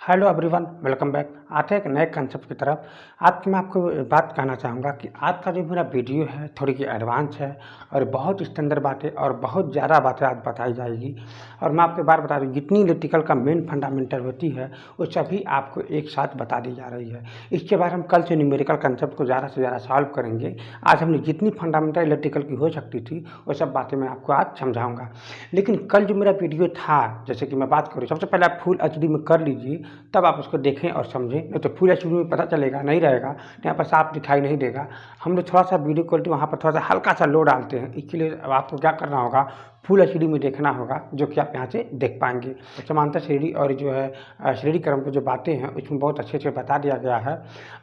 Hello everyone, welcome back. आते हैं एक नए कंसेप्ट की तरफ। आज मैं आपको बात कहना चाहूँगा कि आज का जो मेरा वीडियो है थोड़ी सी एडवांस है और बहुत स्टैंडर्ड बातें और बहुत ज़्यादा बातें आज बताई जाएगी। और मैं आपको बार बता दूँ, जितनी इलेक्ट्रिकल का मेन फंडामेंटल होती है वो सभी आपको एक साथ बता दी जा रही है। इसके बाद हम कल से न्यूमेरिकल कंसेप्ट को ज़्यादा से ज़्यादा सॉल्व करेंगे। आज हमने जितनी फंडामेंटल इलेक्ट्रिकल की हो सकती थी वो सब बातें मैं आपको आज समझाऊँगा। लेकिन कल जो मेरा वीडियो था, जैसे कि मैं बात करूँ, सबसे पहले आप फुल एचडी में कर लीजिए, तब आप उसको देखें और समझें। नहीं तो फुल एचडी में पता चलेगा नहीं रहेगा, यहाँ पर साफ दिखाई नहीं देगा। हम लोग थोड़ा सा वीडियो क्वालिटी वहाँ पर थोड़ा सा हल्का सा लो डालते हैं। इसके लिए अब आपको क्या करना होगा, फुल एचडी में देखना होगा, जो कि आप यहाँ से देख पाएंगे। समांतर श्रेणी और जो है श्रेणी क्रम की जो बातें हैं उसमें बहुत अच्छे से बता दिया गया है।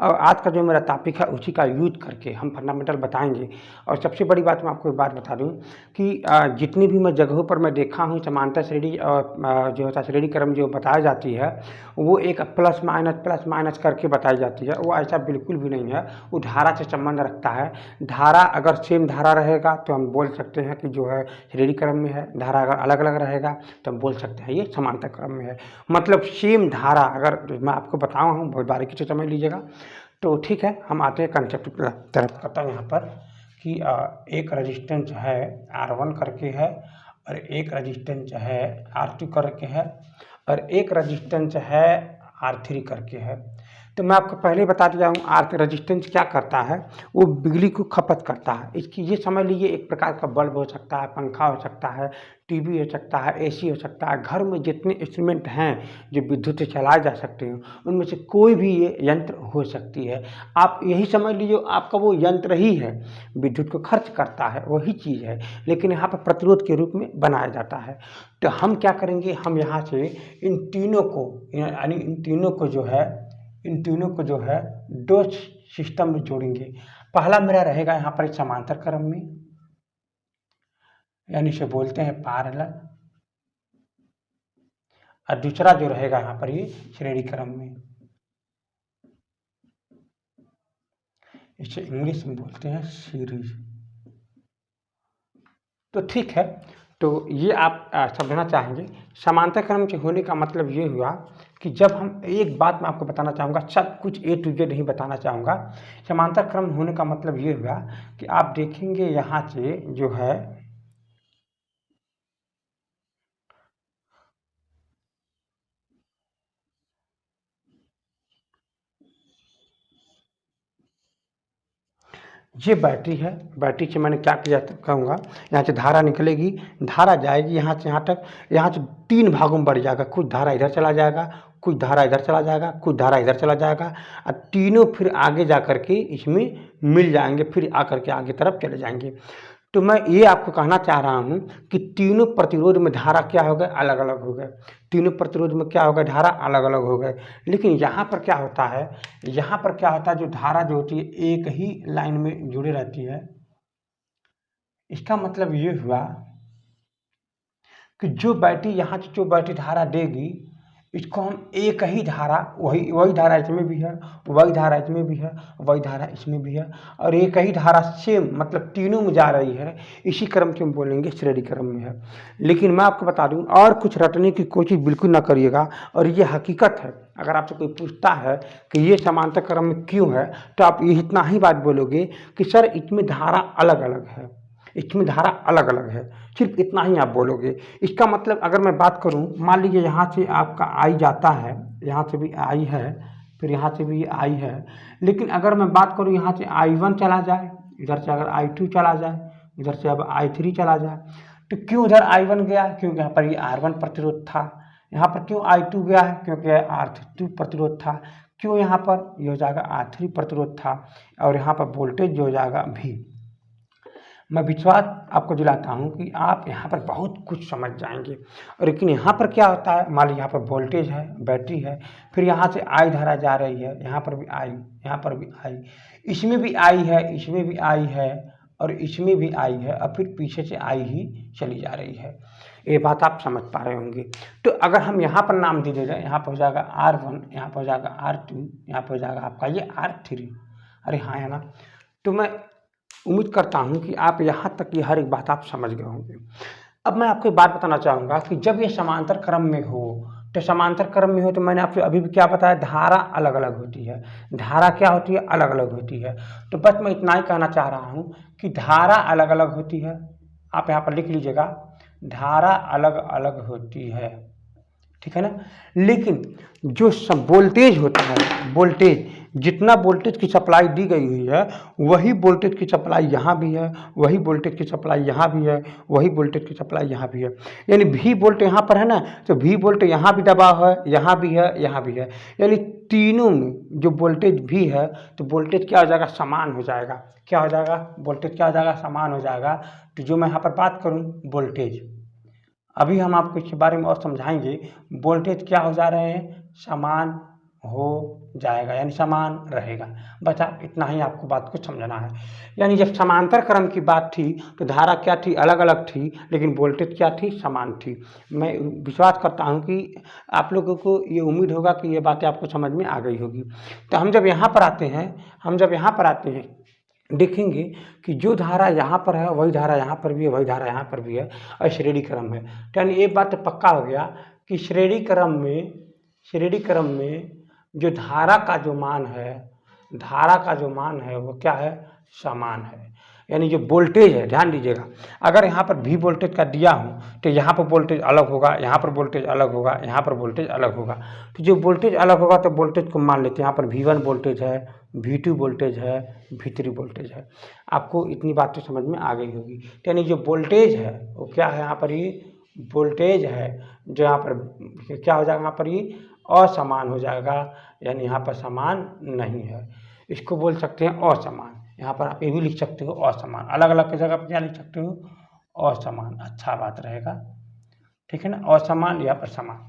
और आज का जो मेरा टॉपिक है उसी का यूज करके हम फंडामेंटल बताएंगे। और सबसे बड़ी बात मैं आपको एक बात बता दूँ कि जितनी भी मैं जगहों पर मैं देखा हूँ समांतर श्रेणी और जो होता है श्रेणी क्रम जो बताई जाती है वो एक प्लस माइनस करके बताई जाती है। वो ऐसा बिल्कुल भी नहीं है। वो धारा से संबंध रखता है। धारा अगर सेम धारा रहेगा तो हम बोल सकते हैं कि जो है श्रेणी क्रम में है। धारा अगर अलग अलग रहेगा तो हम बोल सकते हैं ये समांतर क्रम में है। मतलब सेम धारा अगर मैं आपको बताऊँ हूँ, बहुत बारीकी से समझ लीजिएगा। तो ठीक है, हम आते हैं कंसेप्ट की तरफ। करता हूँ यहाँ पर कि एक रेजिस्टेंस है R1 करके है और एक रेजिस्टेंस है R2 करके है और एक रेजिस्टेंस है R3 करके है। तो मैं आपको पहले बता दिया हूँ आर्क रेजिस्टेंस क्या करता है, वो बिजली को खपत करता है। इसकी ये समझ लीजिए एक प्रकार का बल्ब हो सकता है, पंखा हो सकता है, टीवी हो सकता है, एसी हो सकता है। घर में जितने इंस्ट्रूमेंट हैं जो विद्युत से चलाए जा सकते हैं उनमें से कोई भी ये यंत्र हो सकती है। आप यही समझ लीजिए आपका वो यंत्र ही है, विद्युत को खर्च करता है, वही चीज़ है, लेकिन यहाँ पर प्रतिरोध के रूप में बनाया जाता है। तो हम क्या करेंगे, हम यहाँ से इन तीनों को यानी इन तीनों को जो है दो सिस्टम में जोड़ेंगे। पहला मेरा रहेगा यहाँ पर समांतर क्रम में, यानी इसे बोलते हैं पैरेलल, और दूसरा जो रहेगा यहाँ पर ये श्रेणी क्रम में, इसे इंग्लिश में बोलते हैं सीरीज। तो ठीक है, तो ये आप समझना चाहेंगे। समांतर क्रम के होने का मतलब ये हुआ कि जब हम एक बात मैं आपको बताना चाहूँगा, सब कुछ A to Z नहीं बताना चाहूँगा। समांतर क्रम होने का मतलब ये हुआ कि आप देखेंगे यहाँ से जो है ये बैटरी है। बैटरी से मैंने क्या किया कहूँगा, यहाँ से धारा निकलेगी, धारा जाएगी यहाँ से यहाँ तक, यहाँ से तीन भागों में बढ़ जाएगा। कुछ धारा इधर चला जाएगा, कुछ धारा इधर चला जाएगा, कुछ धारा इधर चला जाएगा, और तीनों फिर आगे जा कर के इसमें मिल जाएंगे, फिर आकर के आगे तरफ चले जाएंगे। तो मैं ये आपको कहना चाह रहा हूँ कि तीनों प्रतिरोध में धारा क्या हो गए, अलग अलग हो गए। तीनों प्रतिरोध में क्या हो गया, धारा अलग अलग हो गए। लेकिन यहाँ पर क्या होता है, यहाँ पर क्या होता है, जो धारा जो होती है एक ही लाइन में जुड़े रहती है। इसका मतलब ये हुआ कि जो बैटरी यहाँ से जो बैटरी धारा देगी, इसको हम एक ही धारा, वही धारा इसमें भी है, वही धारा इसमें भी है, वही धारा इसमें भी है, और एक ही धारा सेम मतलब तीनों में जा रही है। इसी क्रम से हम बोलेंगे श्रेणी क्रम में है। लेकिन मैं आपको बता दूं, और कुछ रटने की कोशिश बिल्कुल ना करिएगा, और ये हकीकत है। अगर आपसे कोई पूछता है कि ये समांतर क्रम में क्यों है, तो आप ये इतना ही बात बोलोगे कि सर इसमें धारा अलग अलग है, इसमें धारा अलग अलग है, सिर्फ इतना ही आप बोलोगे। इसका मतलब अगर मैं बात करूं, मान लीजिए यहाँ से आपका आई जाता है, यहाँ से भी आई है, फिर यहाँ से भी आई है। लेकिन अगर मैं बात करूं यहाँ से I1 चला जाए, इधर से अगर I2 चला जाए, इधर से अब I3 चला जाए, तो क्यों उधर I1 गया, क्योंकि यहाँ पर ये R1 प्रतिरोध था। यहाँ पर क्यों I2 गया है, क्योंकि R2 प्रतिरोध था। क्यों यहाँ पर ये हो जाएगा R3 प्रतिरोध था, और यहाँ पर वोल्टेज जो हो जाएगा V। मैं विश्वास आपको दिलाता हूँ कि आप यहाँ पर बहुत कुछ समझ जाएंगे। और लेकिन यहाँ पर क्या होता है, मान लीजिए यहाँ पर वोल्टेज है, बैटरी है, फिर यहाँ से आई धारा जा रही है, यहाँ पर भी आई, यहाँ पर भी आई, इसमें भी आई है, इसमें भी आई है, और इसमें भी आई है, और फिर पीछे से आई ही चली जा रही है। ये बात आप समझ पा रहे होंगे। तो अगर हम यहाँ पर नाम दे दें, यहाँ पर हो जाएगा R1, यहाँ पर हो जाएगा R2, यहाँ पर हो जाएगा आपका ये R3। अरे हाँ है ना। तो मैं उम्मीद करता हूं कि आप यहाँ तक की हर एक बात आप समझ गए होंगे। अब मैं आपको एक बात बताना चाहूँगा कि जब ये समांतर क्रम में हो तो समांतर क्रम में हो तो मैंने आपसे अभी भी क्या बताया, धारा अलग अलग होती है। धारा क्या होती है, अलग अलग होती है। तो बस मैं इतना ही कहना चाह रहा हूँ कि धारा अलग अलग होती है। आप यहाँ पर लिख लीजिएगा, धारा अलग अलग होती है, ठीक है ना। लेकिन जो वोल्टेज होता है, वोल्टेज, जितना वोल्टेज की सप्लाई दी गई हुई है वही वोल्टेज की सप्लाई यहाँ भी है, वही वोल्टेज की सप्लाई यहाँ भी है, वही वोल्टेज की सप्लाई यहाँ भी है। यानी भी वोल्ट यहाँ पर है ना, तो भी वोल्ट यहाँ भी दबा है, यहाँ भी है, यहाँ भी है। यानी तीनों में जो वोल्टेज भी है तो वोल्टेज क्या हो जाएगा, समान हो जाएगा। क्या हो जाएगा, वोल्टेज क्या हो जाएगा, समान हो जाएगा। तो जो मैं यहाँ पर बात करूँ वोल्टेज, अभी हम आपको इसके बारे में और समझाएंगे। वोल्टेज क्या हो जा रहे हैं, समान हो जाएगा, यानी समान रहेगा। बस आप इतना ही आपको बात को समझना है। यानी जब समांतर क्रम की बात थी तो धारा क्या थी, अलग अलग थी, लेकिन वोल्टेज क्या थी, समान थी। मैं विश्वास करता हूं कि आप लोगों को ये उम्मीद होगा कि ये बातें आपको समझ में आ गई होगी। तो हम जब यहाँ पर आते हैं देखेंगे कि जो धारा यहाँ पर है वही धारा यहाँ पर भी है, वही धारा यहाँ पर भी है, और श्रेणी क्रम है। तो यानी एक बात तो पक्का हो गया कि श्रेणी क्रम में जो धारा का जो मान है वो क्या है, समान है। यानी जो वोल्टेज है, ध्यान दीजिएगा, अगर यहाँ पर भी वोल्टेज का दिया हूँ तो यहाँ पर वोल्टेज अलग होगा, यहाँ पर वोल्टेज अलग होगा, यहाँ पर वोल्टेज अलग होगा। तो जो वोल्टेज अलग होगा तो वोल्टेज को मान लेते हैं, यहाँ पर V1 वोल्टेज है, V2 वोल्टेज है, V3 वोल्टेज है। आपको इतनी बातें समझ में आ गई होगी। यानी जो वोल्टेज है वो क्या है, यहाँ पर ये वोल्टेज है जो यहाँ पर क्या हो जाएगा, यहाँ पर ये असमान हो जाएगा, यानी यहाँ पर समान नहीं है। इसको बोल सकते हैं असमान। यहाँ पर आप ये भी लिख सकते हो असमान, अलग अलग की जगह पर क्या लिख सकते हो, असमान, अच्छा बात रहेगा, ठीक है ना, असमान यहाँ पर समान।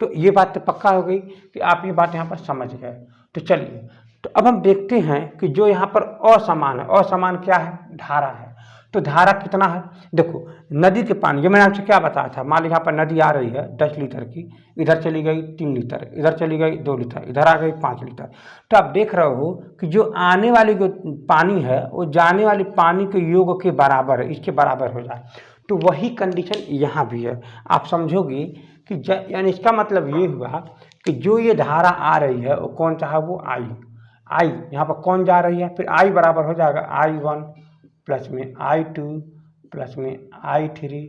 तो ये बात तो पक्का हो गई कि आप ये बात यहाँ पर समझ गए। तो चलिए, तो अब हम देखते हैं कि जो यहाँ पर असमान है, असमान क्या है, धारा है। तो धारा कितना है, देखो नदी के पानी, ये मैंने आपसे क्या बताया था, मान लीजिए यहाँ पर नदी आ रही है 10 लीटर की, इधर चली गई 3 लीटर, इधर चली गई 2 लीटर, इधर आ गई 5 लीटर। तो आप देख रहे हो कि जो आने वाली जो पानी है वो जाने वाली पानी के योग के बराबर है, इसके बराबर हो जाए। तो वही कंडीशन यहाँ भी है। आप समझोगे कि यानी इसका मतलब ये हुआ कि जो ये धारा आ रही है वो कौन सा है, वो आई यहाँ पर कौन जा रही है, फिर आई बराबर हो जाएगा I1 प्लस में I2 प्लस में I3।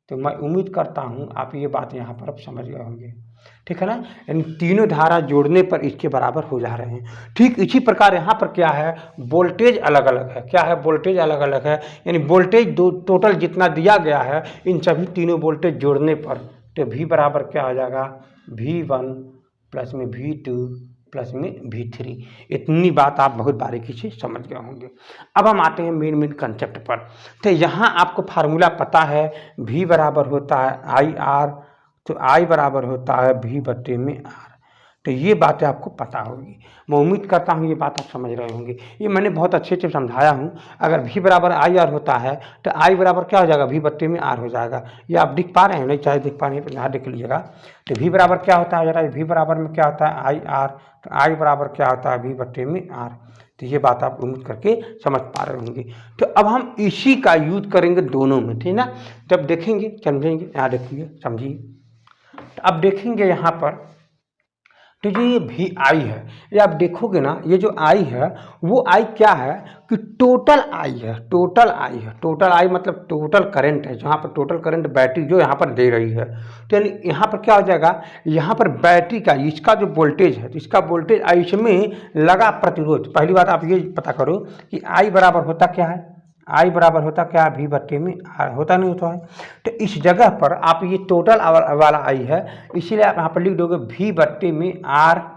तो मैं उम्मीद करता हूँ आप ये बात यहाँ पर अब समझ गए होंगे, ठीक है ना। यानी तीनों धारा जोड़ने पर इसके बराबर हो जा रहे हैं। ठीक इसी प्रकार यहाँ पर क्या है, वोल्टेज अलग अलग है। क्या है, वोल्टेज अलग अलग है। यानी वोल्टेज दो टोटल जितना दिया गया है इन सभी तीनों वोल्टेज जोड़ने पर तो V बराबर क्या हो जाएगा, V1 प्लस में V2 प्लस में V3। इतनी बात आप बहुत बारीकी से समझ गए होंगे। अब हम आते हैं मेन कंसेप्ट पर। तो यहाँ आपको फार्मूला पता है, V बराबर होता है IR, तो I बराबर होता है V/R। तो ये बातें आपको पता होगी। मैं उम्मीद करता हूँ ये बात आप समझ रहे होंगे। ये मैंने बहुत अच्छे से समझाया हूँ। अगर V बराबर IR होता है तो I बराबर क्या हो जाएगा, V/R हो जाएगा। ये आप दिख पा रहे हैं, नहीं चाहे दिख पा रहे हैं तो यहाँ देख लीजिएगा। तो V बराबर क्या होता है, जरा V बराबर में क्या होता है IR, तो I बराबर क्या होता है V/R। तो ये बात आप उम्मीद करके समझ पा रहे होंगे। तो अब हम इसी का यूज करेंगे दोनों में, ठीक ना। जब देखेंगे समझेंगे, यहाँ देखिए समझिए। तो अब देखेंगे यहाँ पर तो जो ये VI है, ये आप देखोगे ना, ये जो I है वो I क्या है कि टोटल I है, टोटल I मतलब टोटल करंट है, जहाँ पर टोटल करंट बैटरी जो यहाँ पर दे रही है। तो यानी यहाँ पर क्या हो जाएगा, यहाँ पर बैटरी का इसका जो वोल्टेज है, तो इसका वोल्टेज इसमें लगा प्रतिरोध। पहली बात आप ये पता करो कि I बराबर होता क्या है, I बराबर होता क्या, V/R होता नहीं होता है। तो इस जगह पर आप ये टोटल वाला I है, इसीलिए आप यहाँ पर लिख दोगे V/R,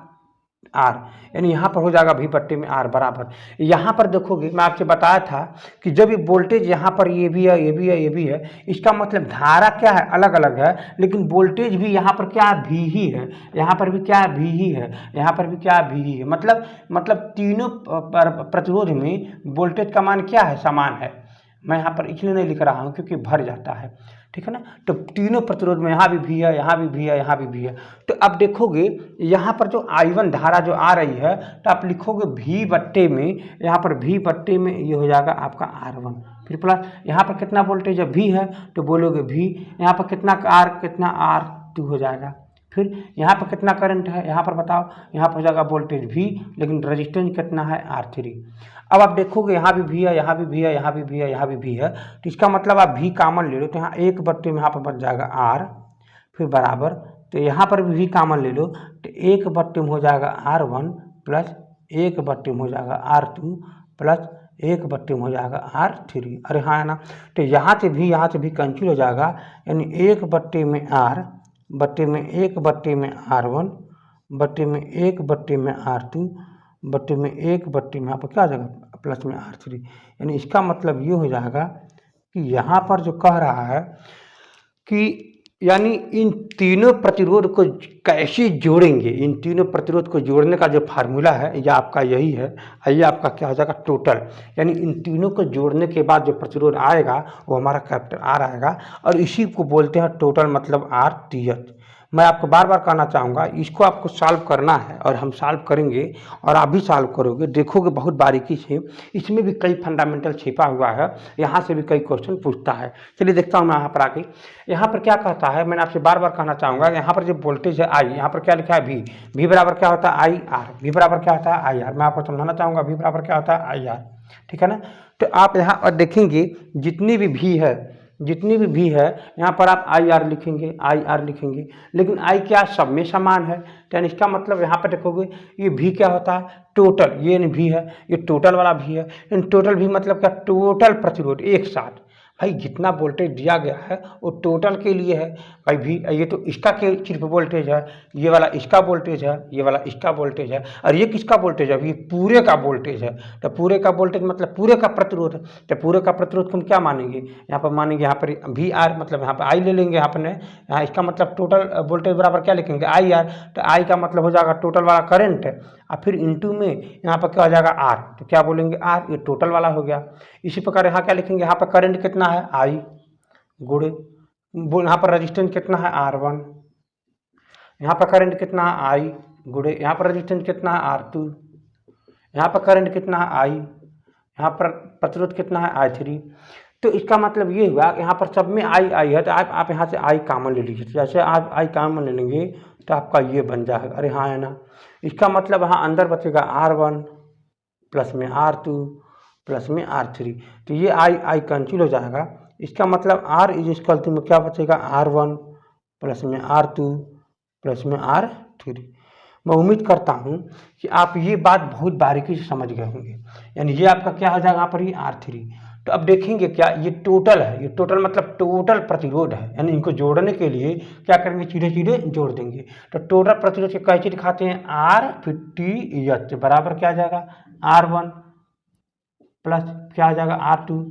यानी यहाँ पर हो जाएगा V/R बराबर। यहाँ पर देखोगे मैं आपसे बताया था कि जब ये वोल्टेज यहाँ पर ये भी है, ये भी है, ये भी है, इसका मतलब धारा क्या है, अलग अलग है, लेकिन वोल्टेज भी यहाँ पर क्या है, V ही है, यहाँ पर भी क्या है, V ही है, यहाँ पर भी क्या है, V ही है। मतलब तीनों प्रतिरोध में वोल्टेज का मान क्या है, समान है। मैं यहाँ पर इसलिए नहीं लिख रहा हूँ क्योंकि भर जाता है, ठीक है ना। तो तीनों प्रतिरोध में यहाँ भी V है, यहाँ भी V है, यहाँ भी V है। तो अब देखोगे यहाँ पर जो I1 धारा जो आ रही है तो आप लिखोगे V में, यहाँ पर V में ये हो जाएगा आपका R1, फिर प्लस यहाँ पर कितना वोल्टेज है, V है, तो बोलोगे V, यहाँ पर कितना R, कितना R2 हो जाएगा, फिर यहाँ पर कितना करंट है, यहाँ पर बताओ, यहाँ पर हो जाएगा वोल्टेज V, लेकिन रेजिस्टेंस कितना है R3। अब आप देखोगे यहाँ भी V है, यहाँ भी V है, यहाँ भी V है, यहाँ भी V है, तो इसका मतलब आप V कॉमन ले लो तो यहाँ एक बट्टे में यहाँ पर बच जाएगा R, फिर बराबर, तो यहाँ पर भी V कॉमन ले लो तो एक बट्टे में हो जाएगा R1 प्लस एक बट्टे में हो जाएगा R2 प्लस एक बट्टे में हो जाएगा R3। अरे हाँ है ना, तो यहाँ से भी कैंसिल हो जाएगा, यानी एक बट्टे में R बट्टे में एक बट्टे में R1 बट्टे में एक बट्टे में R2 बट्टे में एक बट्टे में यहाँ पर क्या आ जाएगा प्लस में R3। यानी इसका मतलब ये हो जाएगा कि यहाँ पर जो कह रहा है कि यानी इन तीनों प्रतिरोध को कैसे जोड़ेंगे, इन तीनों प्रतिरोध को जोड़ने का जो फार्मूला है या आपका यही है, ये आपका क्या हो जाएगा टोटल, यानी इन तीनों को जोड़ने के बाद जो प्रतिरोध आएगा वो हमारा कैपिटल R आएगा, और इसी को बोलते हैं टोटल, मतलब RTH। मैं आपको बार बार कहना चाहूँगा, इसको आपको सॉल्व करना है और हम सॉल्व करेंगे और आप भी सॉल्व करोगे, देखोगे बहुत बारीकी से, इसमें भी कई फंडामेंटल छिपा हुआ है, यहाँ से भी कई क्वेश्चन पूछता है। चलिए देखता हूँ मैं यहाँ पर आके, यहाँ पर क्या कहता है, मैंने आपसे बार बार कहना चाहूँगा, यहाँ पर जो वोल्टेज है I, यहाँ पर क्या लिखा है V बराबर क्या होता है IR, V बराबर क्या होता है IR, मैं आपको समझाना चाहूँगा V बराबर क्या होता है IR, ठीक है ना। तो आप यहाँ पर देखेंगे जितनी भी V है यहाँ पर आप IR लिखेंगे, लेकिन I क्या सब में समान है, तो इसका मतलब यहाँ पर देखोगे ये V क्या होता है टोटल, ये V है, ये टोटल वाला V है, इन टोटल V मतलब क्या टोटल प्रतिरोध एक साथ, भाई जितना वोल्टेज दिया गया है वो टोटल के लिए है भाई V, ये तो इसका के सिर्फ वोल्टेज है, ये वाला इसका वोल्टेज है, ये वाला इसका वोल्टेज है, और ये किसका वोल्टेज है, ये पूरे का वोल्टेज है। तो पूरे का वोल्टेज मतलब पूरे का प्रतिरोध है, तो पूरे का प्रतिरोध को हम क्या मानेंगे, यहाँ पर मानेंगे यहाँ पर VR, मतलब यहाँ पर I ले लेंगे, यहाँ पर यहाँ इसका मतलब टोटल वोल्टेज बराबर क्या लिखेंगे IR, तो I का मतलब हो जाएगा टोटल वाला करंट है, और फिर इंटू में यहाँ पर क्या हो जाएगा R, तो क्या बोलेंगे R, ये टोटल वाला हो गया। इसी प्रकार यहाँ क्या लिखेंगे, यहाँ पर करंट कितना है I गुणे, यहाँ पर रेजिस्टेंस कितना है R1, यहाँ पर करंट कितना है I गुणे, यहाँ पर रेजिस्टेंस कितना है R2, यहाँ पर करंट कितना है I, यहाँ पर प्रतिरोध कितना है I3। तो इसका मतलब ये हुआ यहाँ पर सब में I है, तो आप यहाँ से I कॉमन ले लीजिए, जैसे आप I कॉमन ले लेंगे तो आपका ये बन जाएगा, अरे हाँ है ना। इसका मतलब यहाँ अंदर बचेगा R1 प्लस में R2 प्लस में R3, तो ये I कैंसिल हो जाएगा। इसका मतलब R इज इक्वल टू में क्या बचेगा R1 प्लस में R2 प्लस में R3। मैं उम्मीद करता हूँ कि आप ये बात बहुत बारीकी से समझ गए होंगे, यानी ये आपका क्या हो जाएगा यहाँ पर ये R3। तो अब देखेंगे क्या ये टोटल है, ये टोटल मतलब टोटल प्रतिरोध है, यानी इनको जोड़ने के लिए क्या करेंगे, सीधे जोड़ देंगे। तो टोटल प्रतिरोध के कैसे दिखाते हैं, R50H बराबर क्या आ जाएगा R1 प्लस क्या आ जाएगा R2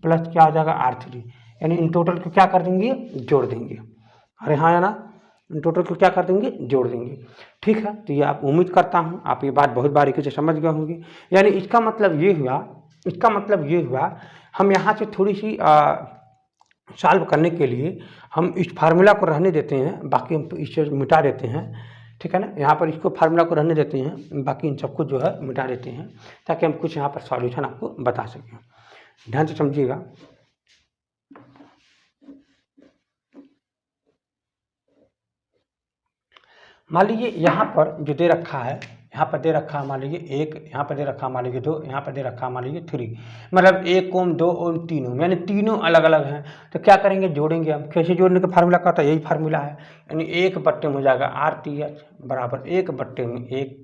प्लस क्या आ जाएगा R3, यानी इन टोटल को क्या कर देंगे, जोड़ देंगे। अरे हाँ है ना, इन टोटल को क्या कर देंगे, जोड़ देंगे। ठीक है, तो ये आप उम्मीद करता हूँ आप ये बात बहुत बारीकी से समझ गए होंगे। यानी इसका मतलब ये हुआ हम यहाँ से थोड़ी सी सॉल्व करने के लिए हम इस फार्मूला को रहने देते हैं, बाकी हम इसे मिटा देते हैं। ठीक है ना, यहाँ पर इसको फार्मूला को रहने देते हैं, बाकी इन सबको जो है मिटा देते हैं, ताकि हम कुछ यहाँ पर सॉल्यूशन आपको बता सकें। ध्यान से समझिएगा। मान लीजिए यहाँ पर जो दे रखा है, यहाँ पर दे रखा है मान लीजिए 1, यहाँ पर दे रखा है मान लीजिए 2, यहाँ पर दे रखा है मान लीजिए 3, मतलब 1 ओम 2 ओम 3 ओम, यानी तीनों अलग अलग हैं। तो क्या करेंगे, जोड़ेंगे हम। कैसे जोड़ने का फार्मूला का था, यही फार्मूला है, यानी 1 बट्टे में हो जाएगा RTH बराबर 1 बट्टे में 1,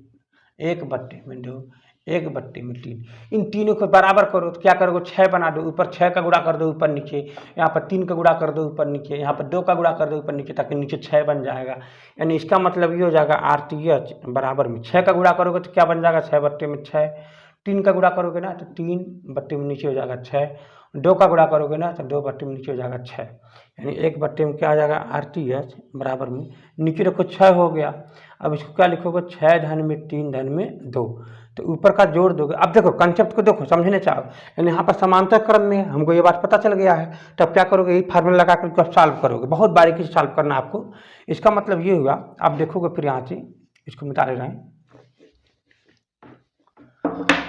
1 बट्टे में 2, 1 बट्टे में 3। इन तीनों को बराबर करो तो क्या करोगे, 6 बना दो, ऊपर 6 का गुणा कर दो ऊपर नीचे, यहाँ पर 3 का गुणा कर दो ऊपर नीचे, यहाँ पर 2 का गुणा कर दो ऊपर नीचे, ताकि नीचे 6 बन जाएगा। यानी इसका मतलब ये हो जाएगा RTH बराबर में 6 का गुणा करोगे तो क्या बन जाएगा, 6 बट्टे में 6, 3 का गुणा करोगे ना तो 3 बट्टे में नीचे हो जाएगा 6, 2 का गुणा करोगे ना तो 2 बट्टे में नीचे हो जाएगा 6, यानी 1 बट्टे में क्या आ जाएगा RTH बराबर में नीचे रखो 6 हो गया। अब इसको क्या लिखोगे, 6 धन में 3 धन में 2, तो ऊपर का जोड़ दोगे। अब देखो कंसेप्ट को देखो, समझने चाहो, यानी यहाँ पर समांतर क्रम में हमको ये बात पता चल गया है, तब क्या करोगे, यही फार्मूला लगा कर आप सॉल्व करोगे। बहुत बारीकी से सॉल्व करना आपको। इसका मतलब ये हुआ, आप देखोगे फिर यहाँ से इसको मिटा ले रहे हैं।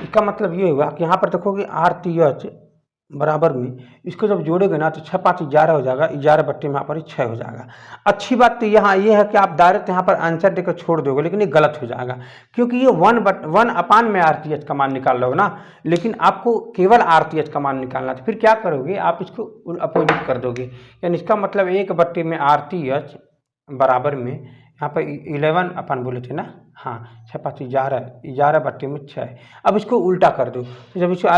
इसका मतलब ये हुआ कि यहाँ पर देखोगे RTH बराबर में इसको जब जोड़ोगे ना तो 6 5 11 हो जाएगा, 11 बट्टे में यहाँ पर 6 हो जाएगा। अच्छी बात तो यहाँ ये है कि आप डायरेक्ट यहाँ पर आंसर देकर छोड़ दोगे, लेकिन ये गलत हो जाएगा क्योंकि ये 1/1 में RTH का मान निकाल लो ना, लेकिन आपको केवल RTH का मान निकालना था। फिर क्या करोगे, आप इसको अपोजिट कर दोगे, यानी इसका मतलब 1 बट्टे में RTH बराबर में यहाँ पर 11 अपन बोले थे ना, हाँ 6 5 11, 11 बट्टे में 6। अब इसको उल्टा कर दो, तो जब इसको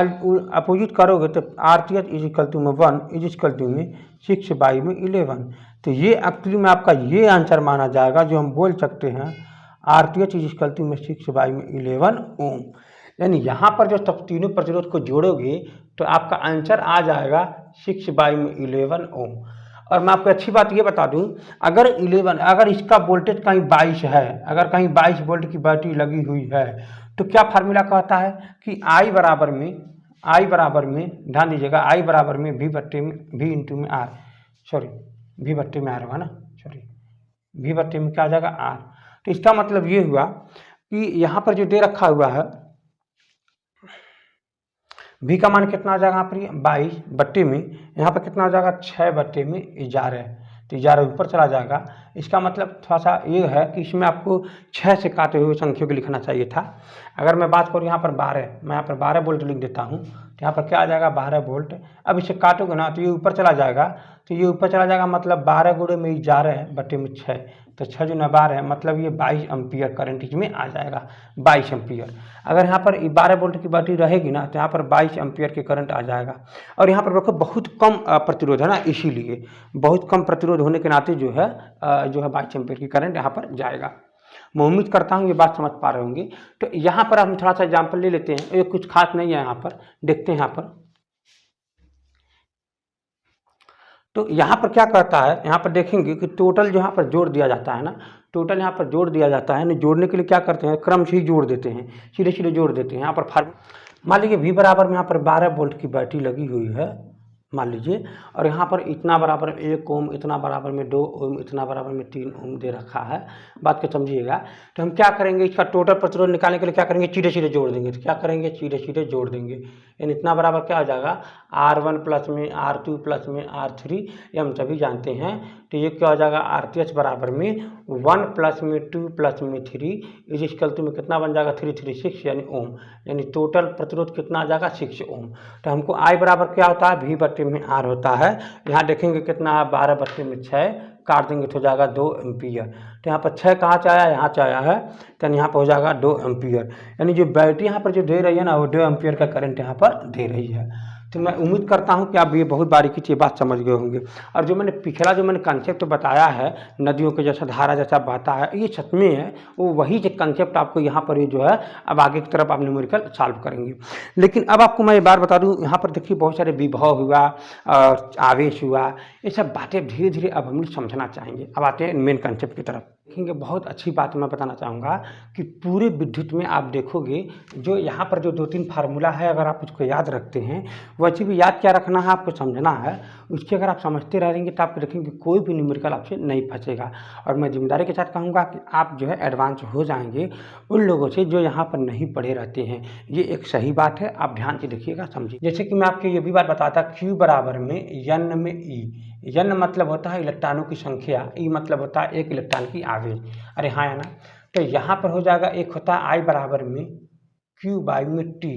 अपोजिट करोगे तो RTH इज इक्वल टू में 1 इज इक्वल टू में 6/11। तो ये एक्चुअली में आपका ये आंसर माना जाएगा, जो हम बोल सकते हैं RTH इज इक्वल टू में 6/11 ओम। यानी यहाँ पर जो सब तीनों प्रतिरोध को जोड़ोगे तो आपका आंसर आ जाएगा 6/11 ओम। और मैं आपको अच्छी बात ये बता दूं, अगर इसका वोल्टेज कहीं 22 है, अगर कहीं 22 वोल्ट की बैटरी लगी हुई है, तो क्या फार्मूला कहता है कि I बराबर में ध्यान दीजिएगा, I बराबर में V बट्टे में V इंटू में R, सॉरी V बट्टे में R होगा ना, सॉरी V बट्टे में क्या आ जाएगा R। तो इसका मतलब ये हुआ कि यहाँ पर जो दे रखा हुआ है V का मान कितना आ जाएगा यहाँ पर 22 बट्टे में, यहाँ पर कितना आ जाएगा 6 बट्टे में 11, तो 11 ऊपर चला जाएगा। इसका मतलब थोड़ा सा ये है कि इसमें आपको 6 से काटे हुए संख्या को लिखना चाहिए था। अगर मैं बात करूँ यहाँ पर 12, मैं यहाँ पर 12 वोल्ट लिख देता हूँ, तो यहाँ पर क्या आ जाएगा 12 वोल्ट। अब इसे काटोगे ना तो ये ऊपर चला जाएगा, तो ये ऊपर चला जाएगा, मतलब 12 गुणे में 11 बट्टे में 6, तो 6 जो 12 है, मतलब ये 22 एम्पियर करंट इसमें आ जाएगा, 22 एम्पियर। अगर यहाँ पर 12 वोल्ट की बैटरी रहेगी ना तो यहाँ पर 22 एम्पियर के करंट आ जाएगा। और यहाँ पर देखो बहुत कम प्रतिरोध है ना, इसीलिए बहुत कम प्रतिरोध होने के नाते जो है 22 एम्पियर की करंट यहाँ पर जाएगा। मैं उम्मीद करता हूँ ये बात समझ पा रहे होंगे। तो यहाँ पर हम थोड़ा सा एग्जाम्पल ले लेते हैं, ये कुछ खास नहीं है, यहाँ पर देखते हैं। यहाँ पर तो यहाँ पर क्या कहता है, यहाँ पर देखेंगे कि टोटल जो यहाँ पर जोड़ दिया जाता है ना, टोटल यहाँ पर जोड़ दिया जाता है ना, जोड़ने के लिए क्या करते हैं, क्रम से ही जोड़ देते हैं, सीधे सीधे जोड़ देते हैं। यहाँ पर मान लीजिए V बराबर में यहाँ पर 12 वोल्ट की बैटरी लगी हुई है मान लीजिए, और यहाँ पर इतना बराबर 1 ओम, इतना बराबर में 2 ओम, इतना बराबर में 3 ओम दे रखा है, बात को समझिएगा। तो हम क्या करेंगे, इसका टोटल प्रतिरोध निकालने के लिए क्या करेंगे, सीधे सीधे जोड़ देंगे। तो क्या करेंगे, सीधे सीधे जोड़ देंगे, यानी इतना बराबर क्या हो जाएगा R1 प्लस में R2 प्लस में R3, ये हम सभी जानते हैं। तो ये क्या हो जाएगा RTH बराबर में 1 प्लस में 2 प्लस में 3 इज इक्वल टू में कितना बन जाएगा 3 3 6 यानी ओम, यानी टोटल प्रतिरोध कितना आ जाएगा 6 ओम। तो हमको I बराबर क्या होता है, V बट्टे में R होता है। यहाँ देखेंगे कितना है, 12 बट्टे में 6, काट देंगे तो हो जाएगा 2 एम्पियर। तो यहाँ पर 6 कहाँ से आया, यहाँ से आया है, तो यहाँ पर हो जाएगा 2 एम्पियर। यानी जो बैटरी यहाँ पर जो दे रही है ना, वो 2 एम्पियर का करंट यहाँ पर दे रही है। तो मैं उम्मीद करता हूँ कि आप ये बहुत बारीकी से बात समझ गए होंगे। और जो मैंने पिछला जो मैंने कंसेप्ट बताया है, नदियों के जैसा धारा जैसा बहता है, ये सच में है, वो वही जो कंसेप्ट आपको यहाँ पर ये जो है अब आगे की तरफ आप न्यूमेरिकल सॉल्व करेंगे। लेकिन अब आपको मैं ये बात बता दूँ, यहाँ पर देखिए बहुत सारे विभव हुआ और आवेश हुआ, ये सब बातें धीरे धीरे अब हम लोग समझना चाहेंगे। अब आते हैं मेन कंसेप्ट की तरफ। देखेंगे बहुत अच्छी बात मैं बताना चाहूँगा कि पूरे विद्युत में आप देखोगे जो यहाँ पर जो 2-3 फार्मूला है, अगर आप उसको याद रखते हैं, वैसे भी याद क्या रखना है, आपको समझना है। उसके अगर आप समझते रहेंगे तो आप देखेंगे कोई भी न्यूमेरिकल आपसे नहीं फंसेगा। और मैं जिम्मेदारी के साथ कहूँगा कि आप जो है एडवांस हो जाएंगे उन लोगों से जो यहाँ पर नहीं पढ़े रहते हैं। ये एक सही बात है, आप ध्यान से देखिएगा, समझिए। जैसे कि मैं आपको ये भी बात बताता, Q बराबर में N में E। N मतलब होता है इलेक्ट्रॉनों की संख्या, E मतलब होता है एक इलेक्ट्रॉन की आवेश। अरे हाँ है ना। तो यहाँ पर हो जाएगा, एक होता है I बराबर में Q बाई में T।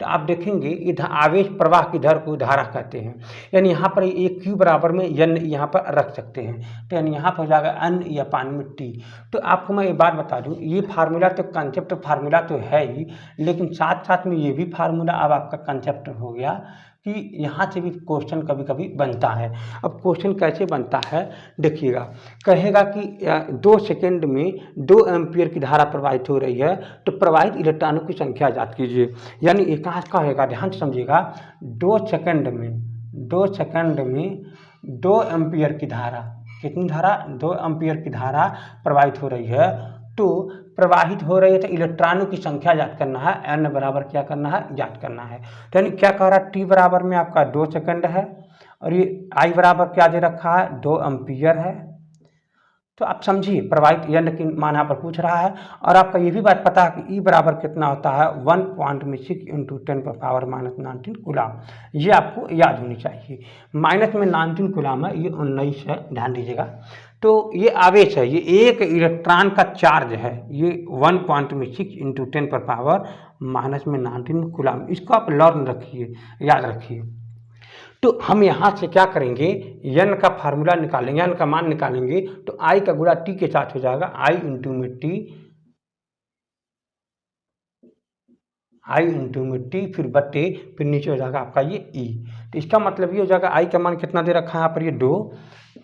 तो आप देखेंगे इधर आवेश प्रवाह की दर को धारा कहते हैं, यानी यहाँ पर एक Q बराबर में N यहाँ पर रख सकते हैं। तो यानी यहाँ पर हो जाएगा N या पानी में T। तो आपको मैं ये बात बता दूँ, ये फार्मूला तो कंसेप्ट फार्मूला तो है ही, लेकिन साथ साथ में ये भी फार्मूला अब आपका कंसेप्ट हो गया कि यहाँ से भी क्वेश्चन कभी कभी बनता है। अब क्वेश्चन कैसे बनता है देखिएगा, कहेगा कि 2 सेकेंड में 2 एम्पियर की धारा प्रवाहित हो रही है, तो प्रवाहित इलेक्ट्रॉनों की संख्या ज्ञात कीजिए। यानी एक कहाँ कहेगा, ध्यान से समझिएगा, 2 सेकेंड में 2 एम्पियर की धारा, कितनी धारा, 2 एम्पियर की धारा प्रवाहित हो रही है। तो प्रवाहित हो रही है तो इलेक्ट्रॉनों की संख्या ज्ञात करना है, N बराबर क्या करना है, ज्ञात करना है। तो यानी क्या कह रहा है, T बराबर में आपका 2 सेकंड है और ये I बराबर क्या दे रखा है, 2 एम्पियर है। तो आप समझिए प्रवाहित यन की मान यहाँ पर पूछ रहा है। और आपका ये भी बात पता है कि ई बराबर कितना होता है 1.6 इंटू 10⁻⁻19 कूलाम। ये आपको याद होनी चाहिए। माइनस में 19 कूलाम है, ये 19 है, ध्यान दीजिएगा। तो ये आवेश है, ये एक इलेक्ट्रॉन का चार्ज है, ये 1.6 इंटू 10⁻⁻19 कूलाम। इसको आप लर्न रखिए, याद रखिए। तो हम यहाँ से क्या करेंगे, यन का फार्मूला निकालेंगे, यन का मान निकालेंगे तो आई का गुणा टी के साथ हो जाएगा, आई इंटू में टी, फिर बट्टे, फिर नीचे हो जाएगा आपका ये ई। तो इसका मतलब ये हो जाएगा आई का मान कितना दे रखा है यहाँ पर, ये 2,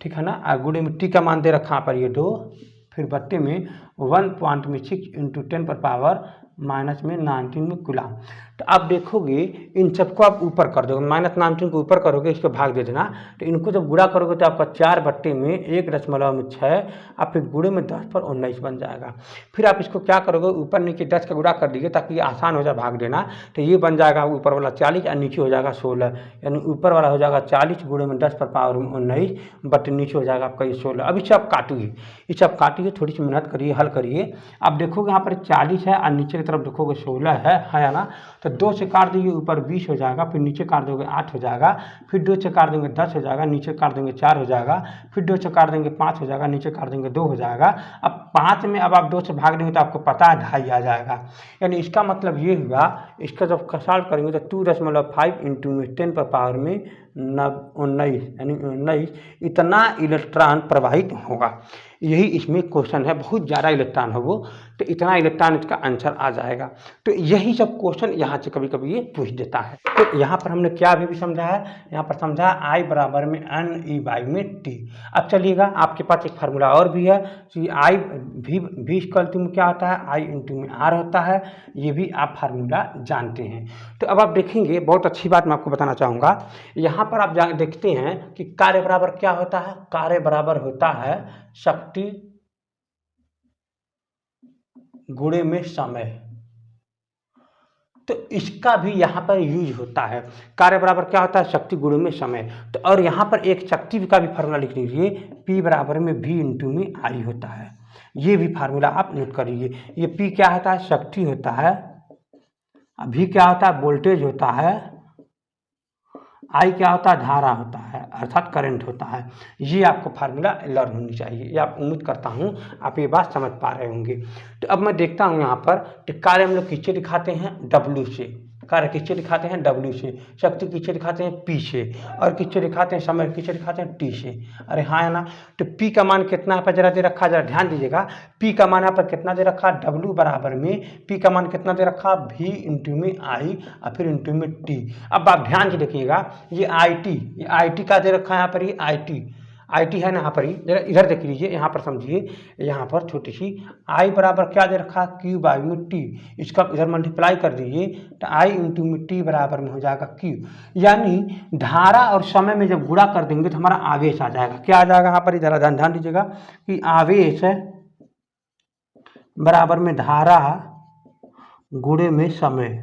ठीक है ना। गुणे में टी का मान दे रखा है यहाँ पर ये 2, फिर बट्टे में 1.6 इंटू 10⁻⁻19 कूलाम। तो आप देखोगे इन सबको आप ऊपर कर दोगे, -19 को ऊपर करोगे, इसको भाग दे देना। तो इनको जब गुणा करोगे तो आपका 4 बट्टे में 1.6 आप फिर गुणे में 10 पर 19 बन जाएगा। फिर आप इसको क्या करोगे, ऊपर नीचे 10 का गुणा कर दीजिए ताकि आसान हो जाए भाग देना। तो ये बन जाएगा ऊपर वाला 40 और नीचे हो जाएगा 16, यानी ऊपर वाला हो जाएगा 40 गुणे में 10 पर पावर 19 बट नीचे हो जाएगा आपका ये 16। अब इसे आप काटिए, इसे आप काटिए, थोड़ी सी मेहनत करिए, हल करिए। आप देखोगे यहाँ पर 40 है और नीचे की तरफ देखोगे 16 है ना। तो 2 से काट देंगे ऊपर 20 हो जाएगा, फिर नीचे काट दोगे 8 हो जाएगा, फिर 2 से काट देंगे 10 हो जाएगा, नीचे काट देंगे 4 हो जाएगा, फिर 2 से काट देंगे 5 हो जाएगा, नीचे काट देंगे 2 हो जाएगा। अब 5 में अब आप 2 से भाग देंगे तो आपको पता है 2.5 आ जाएगा। यानी इसका मतलब ये हुआ, इसका जब सॉल्व करेंगे तो 2.5 इंटू में 10 पर पावर में 19 यानी 19 इतना इलेक्ट्रॉन प्रवाहित होगा। यही इसमें क्वेश्चन है, बहुत ज़्यादा इलेक्ट्रॉन हो वो, तो इतना इलेक्ट्रॉन इसका आंसर आ जाएगा। तो यही सब क्वेश्चन यहाँ से कभी कभी ये पूछ देता है। तो यहाँ पर हमने क्या भी समझा है, यहाँ पर समझा आई बराबर में NE में T। अब चलिएगा, आपके पास एक फार्मूला और भी है कि आई भी इक्वल में क्या होता है, आई इंटू में R होता है। ये भी आप फार्मूला जानते हैं। तो अब आप देखेंगे, बहुत अच्छी बात मैं आपको बताना चाहूँगा। यहाँ पर आप देखते हैं कि कार्य बराबर क्या होता है, कार्य बराबर होता है शक्ति गुणे में समय। तो इसका भी यहाँ पर यूज होता है। कार्य बराबर क्या होता है, शक्ति गुणे में समय। तो और यहाँ पर एक शक्ति का भी फार्मूला लिख लीजिए, P बराबर में V इंटू में I होता है। ये भी फार्मूला आप नोट करिए। ये P क्या होता है, शक्ति होता है, V क्या होता है, वोल्टेज होता है, I क्या होता है, धारा होता है, अर्थात करंट होता है। ये आपको फार्मूला लर्न होनी चाहिए। ये आप उम्मीद करता हूँ आप ये बात समझ पा रहे होंगे। तो अब मैं देखता हूँ यहाँ पर कार्य हम लोग किससे दिखाते हैं, W से। कार्य किससे दिखाते हैं, W से। शक्ति किससे दिखाते हैं, P से। और किससे दिखाते हैं, समय किससे दिखाते हैं, T से। अरे हाँ है ना। तो P का मान कितना यहाँ पर जरा दे रखा, जरा ध्यान दीजिएगा। P का मान यहाँ पर कितना दे रखा, W बराबर में P का मान कितना दे रखा, V इंटू में I और फिर इंटू में T। अब आप ध्यान से देखिएगा, ये IT का दे रखा है यहाँ पर, ये IT है ना यहाँ पर ही, जरा इधर देख लीजिए, यहाँ पर समझिए, यहाँ पर छोटी सी I बराबर क्या दे रखा, Q बाई में T। इसका इधर मल्टीप्लाई कर दीजिए तो I इंटू में T बराबर में हो जाएगा Q। यानी धारा और समय में जब गुणा कर देंगे तो हमारा आवेश आ जाएगा। क्या आ जाएगा यहाँ पर, जरा ध्यान दीजिएगा कि आवेश बराबर में धारा गुणे में समय,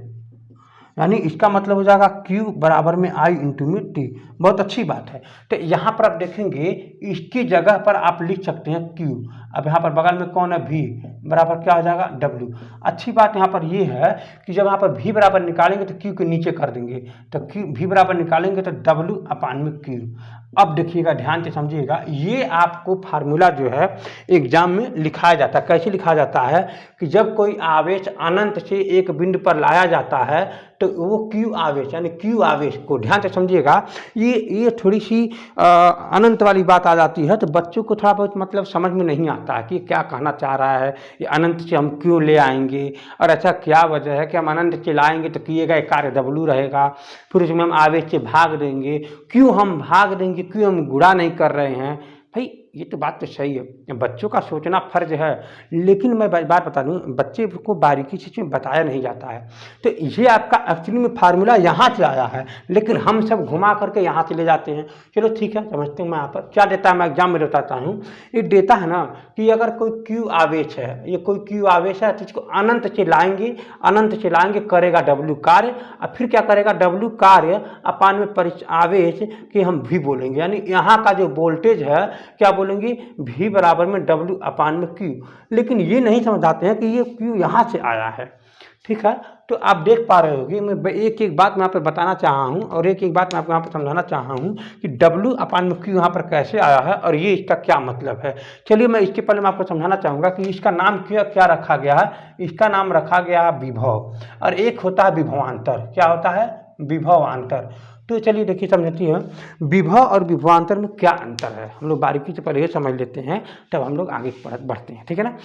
यानी इसका मतलब हो जाएगा Q बराबर में I इंटू में T। बहुत अच्छी बात है। तो यहाँ पर आप देखेंगे, इसकी जगह पर आप लिख सकते हैं Q। अब यहाँ पर बगल में कौन है, V बराबर क्या हो जाएगा, W। अच्छी बात यहाँ पर ये है कि जब यहाँ पर V बराबर निकालेंगे तो Q के नीचे कर देंगे, तो V बराबर निकालेंगे तो W अपान में Q। अब देखिएगा, ध्यान से समझिएगा, ये आपको फार्मूला जो है एग्जाम में लिखाया जाता है। कैसे लिखा जाता है कि जब कोई आवेश अनंत से एक बिंदु पर लाया जाता है तो वो Q आवेश, यानी Q आवेश को ध्यान से समझिएगा। ये थोड़ी सी अनंत वाली बात आ जाती है तो बच्चों को थोड़ा बहुत मतलब समझ में नहीं आता है कि क्या कहना चाह रहा है, ये अनंत से हम क्यों ले आएंगे और ऐसा क्या वजह है कि हम अनंत से लाएंगे तो किए गए कार्य W रहेगा, फिर उसमें हम आवेश से भाग देंगे, क्यों हम भाग देंगे, क्यों हम गुणा नहीं कर रहे हैं। भाई ये तो बात तो सही है, बच्चों का सोचना फर्ज है, लेकिन मैं बात बता दूं, बच्चे को बारीकी से बताया नहीं जाता है। तो ये आपका एक्चुअली में फार्मूला यहाँ से आया है, लेकिन हम सब घुमा करके यहाँ से ले जाते हैं। चलो ठीक है, समझते हैं। मैं यहाँ पर क्या देता है, मैं एग्जाम में बताता हूँ। ये देता है ना कि अगर कोई Q आवेश है, ये कोई Q आवेश है तो इसको अनंत से लाएंगे, करेगा W कार्य, और फिर क्या करेगा, W कार्य अपान में आवेश के हम भी बोलेंगे, यानी यहाँ का जो वोल्टेज है क्या बोलेंगे V बराबर में W अपान में Q। लेकिन ये नहीं समझाते हैं कि ये Q यहाँ से आया है, ठीक है। तो आप देख पा रहे होगे, मैं एक एक बात मैं यहाँ पर बताना चाहा हूँ और एक एक बात मैं आपको यहाँ पर समझाना चाहा हूँ कि W अपान में Q यहाँ पर कैसे आया है और ये इसका क्या मतलब है। चलिए मैं इसके पहले मैं आपको समझाना चाहूँगा कि इसका नाम क्या रखा गया है। इसका नाम रखा गया है विभव, और एक होता है विभवांतर। क्या होता है? विभवांतर। तो चलिए देखिए समझती हैं विभव और विभवांतर में क्या अंतर है। हम लोग बारीकी से पहले ये समझ लेते हैं, तब हम लोग आगे बढ़ते हैं, ठीक है ना।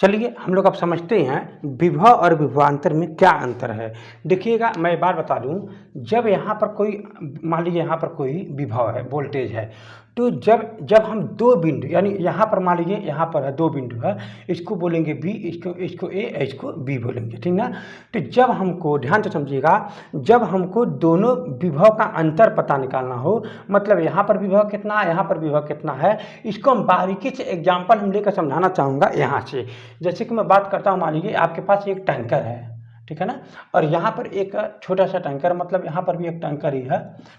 चलिए हम लोग अब समझते हैं विभव और विभवांतर में क्या अंतर है। देखिएगा मैं एक बार बता दूं, जब यहाँ पर कोई, मान लीजिए यहाँ पर कोई विभव है, वोल्टेज है, तो जब हम दो बिंदु, यानी यहाँ पर मान लीजिए यहाँ पर है दो बिंदु है, इसको बोलेंगे बी, इसको ए, इसको बी बोलेंगे, ठीक ना। तो जब हमको, ध्यान से समझिएगा, जब हमको दोनों विभव का अंतर पता निकालना हो, मतलब यहाँ पर विभव कितना है, यहाँ पर विभव कितना है, इसको हम बारीकी से एग्जाम्पल हम लेकर समझाना चाहूँगा यहाँ से। जैसे कि मैं बात करता हूँ, मान लीजिए आपके पास एक टैंकर है, ठीक है ना, और यहाँ पर एक छोटा सा टैंकर, मतलब यहाँ पर भी एक टैंकर ही है,